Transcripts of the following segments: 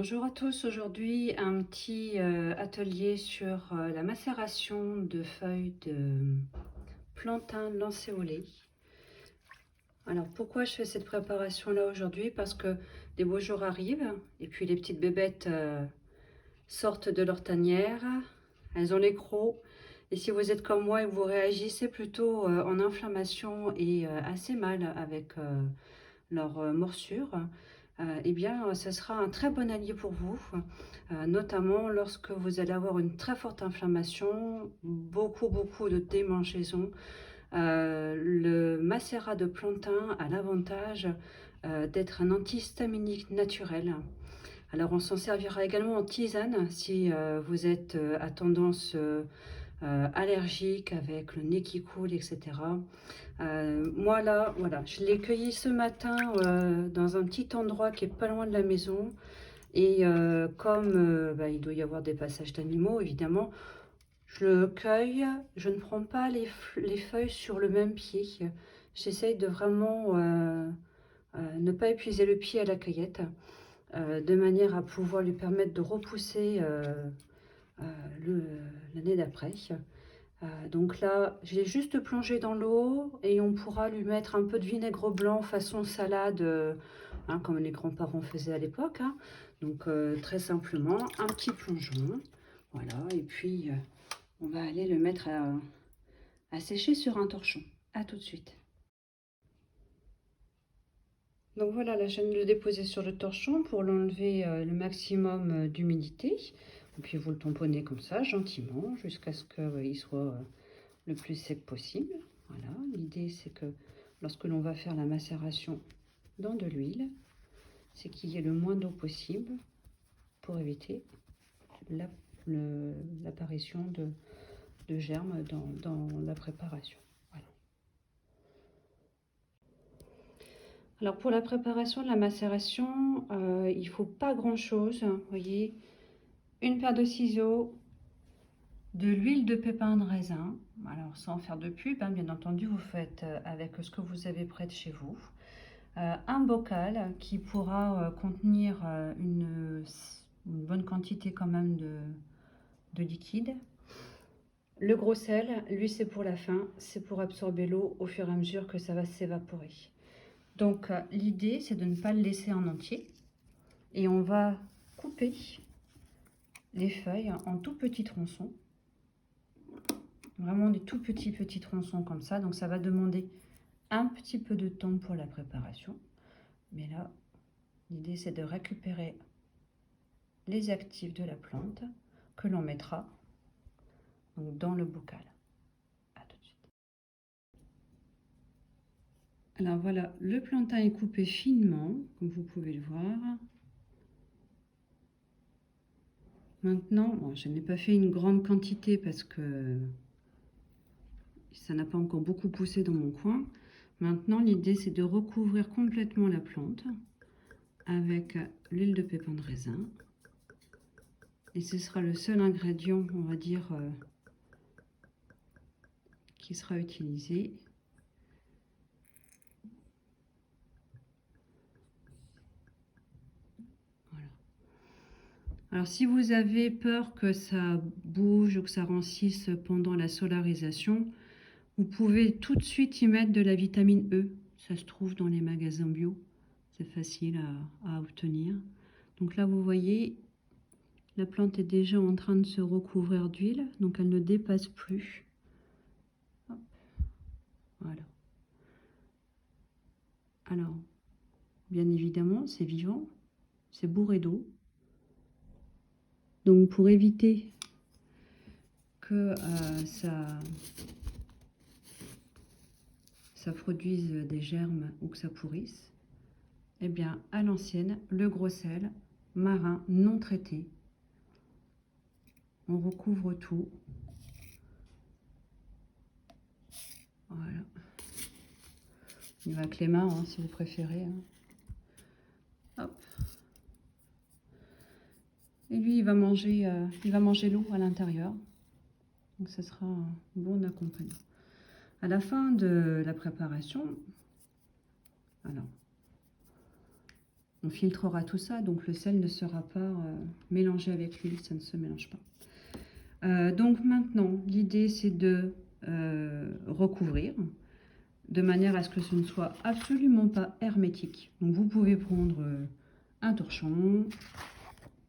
Bonjour à tous, aujourd'hui un petit atelier sur la macération de feuilles de plantain lancéolé. Alors pourquoi je fais cette préparation là aujourd'hui? Parce que des beaux jours arrivent et puis les petites bébêtes sortent de leur tanière, elles ont les crocs et si vous êtes comme moi et que vous réagissez plutôt en inflammation et assez mal avec leur morsure, eh bien, ce sera un très bon allié pour vous, notamment lorsque vous allez avoir une très forte inflammation, beaucoup de démangeaisons. Le macérat de plantain a l'avantage d'être un antihistaminique naturel. Alors, on s'en servira également en tisane si vous êtes à tendance allergique avec le nez qui coule, etc. Moi là, voilà, je l'ai cueilli ce matin dans un petit endroit qui est pas loin de la maison. Et comme il doit y avoir des passages d'animaux, évidemment, je le cueille, je ne prends pas les feuilles sur le même pied. J'essaye de vraiment ne pas épuiser le pied à la cueillette, de manière à pouvoir lui permettre de repousser euh, le- l'année d'après. Donc là, j'ai juste plongé dans l'eau et on pourra lui mettre un peu de vinaigre blanc façon salade, comme les grands-parents faisaient à l'époque, hein. Donc très simplement, un petit plongeon. Voilà, et puis on va aller le mettre à sécher sur un torchon. À tout de suite. Donc voilà, là je viens de le déposer sur le torchon pour l'enlever le maximum d'humidité. Et puis vous le tamponnez comme ça, gentiment, jusqu'à ce qu'il soit le plus sec possible. Voilà, l'idée c'est que lorsque l'on va faire la macération dans de l'huile, c'est qu'il y ait le moins d'eau possible pour éviter l'apparition de germes dans la préparation. Voilà. Alors pour la préparation de la macération, il ne faut pas grand chose. Vous voyez, une paire de ciseaux, de l'huile de pépins de raisin. Alors sans faire de pub, hein, bien entendu, vous faites avec ce que vous avez près de chez vous. Un bocal qui pourra contenir une bonne quantité quand même de liquide. Le gros sel, lui c'est pour la fin, c'est pour absorber l'eau au fur et à mesure que ça va s'évaporer. Donc l'idée c'est de ne pas le laisser en entier et on va couper les feuilles en tout petits tronçons. Vraiment des tout petits tronçons comme ça, donc ça va demander un petit peu de temps pour la préparation. Mais là, l'idée c'est de récupérer les actifs de la plante que l'on mettra donc dans le bocal. À tout de suite. Alors voilà, le plantain est coupé finement, comme vous pouvez le voir. Maintenant, bon, je n'ai pas fait une grande quantité parce que ça n'a pas encore beaucoup poussé dans mon coin. Maintenant, l'idée c'est de recouvrir complètement la plante avec l'huile de pépins de raisin. Et ce sera le seul ingrédient, on va dire, qui sera utilisé. Voilà. Alors si vous avez peur que ça bouge ou que ça rancisse pendant la solarisation, vous pouvez tout de suite y mettre de la vitamine E. Ça se trouve dans les magasins bio. C'est facile à obtenir. Donc là, vous voyez, la plante est déjà en train de se recouvrir d'huile, donc elle ne dépasse plus. Hop. Voilà. Alors, bien évidemment, c'est vivant, c'est bourré d'eau. Donc pour éviter que ça produise des germes ou que ça pourrisse, eh bien à l'ancienne, le gros sel marin non traité. On recouvre tout. Voilà. Il va avec les mains, hein, si vous préférez. Hein. Hop. Et lui, il va manger l'eau à l'intérieur. Donc, ce sera un bon accompagnant. À la fin de la préparation, alors, on filtrera tout ça, donc le sel ne sera pas mélangé avec l'huile, ça ne se mélange pas. Donc maintenant, l'idée c'est de recouvrir de manière à ce que ce ne soit absolument pas hermétique. Donc vous pouvez prendre un torchon,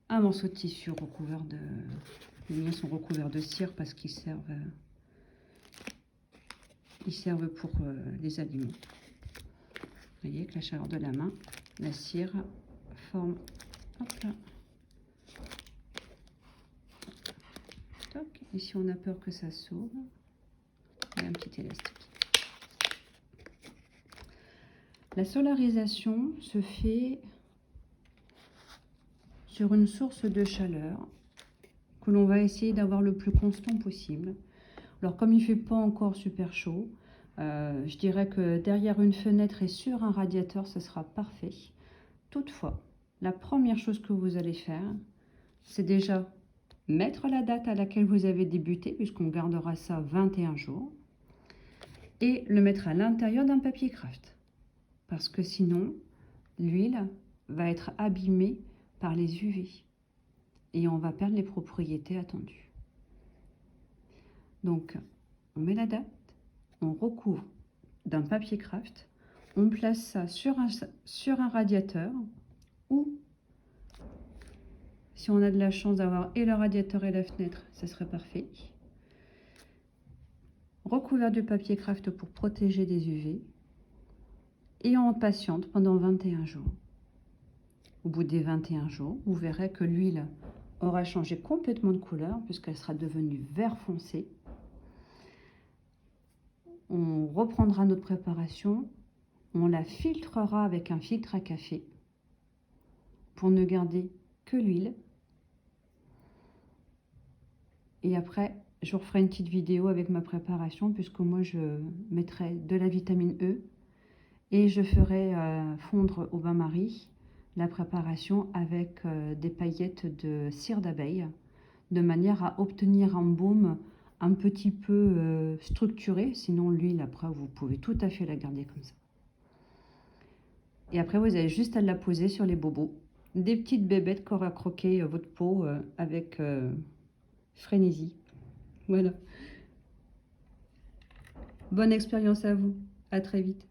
un morceau de tissu recouvert de... Les miens sont recouverts de cire parce qu'ils servent pour les aliments. Vous voyez, avec la chaleur de la main, la cire forme, hop là. Toc. Et si on a peur que ça s'ouvre, il y a un petit élastique. La solarisation se fait sur une source de chaleur que l'on va essayer d'avoir le plus constant possible. Alors comme il ne fait pas encore super chaud, je dirais que derrière une fenêtre et sur un radiateur, ce sera parfait. Toutefois, la première chose que vous allez faire, c'est déjà mettre la date à laquelle vous avez débuté, puisqu'on gardera ça 21 jours, et le mettre à l'intérieur d'un papier craft. Parce que sinon, l'huile va être abîmée par les UV et on va perdre les propriétés attendues. Donc, on met la date, on recouvre d'un papier craft, on place ça sur un radiateur ou, si on a de la chance d'avoir et le radiateur et la fenêtre, ça serait parfait. Recouvert du papier craft pour protéger des UV et on patiente pendant 21 jours. Au bout des 21 jours, vous verrez que l'huile aura changé complètement de couleur puisqu'elle sera devenue vert foncé. On reprendra notre préparation, on la filtrera avec un filtre à café pour ne garder que l'huile. Et après, je vous referai une petite vidéo avec ma préparation puisque moi je mettrai de la vitamine E et je ferai fondre au bain-marie la préparation avec des paillettes de cire d'abeille de manière à obtenir un baume un petit peu structuré. Sinon l'huile, après, vous pouvez tout à fait la garder comme ça. Et après, vous avez juste à la poser sur les bobos. Des petites bébêtes qu'aura croqué votre peau avec frénésie. Voilà. Bonne expérience à vous. À très vite.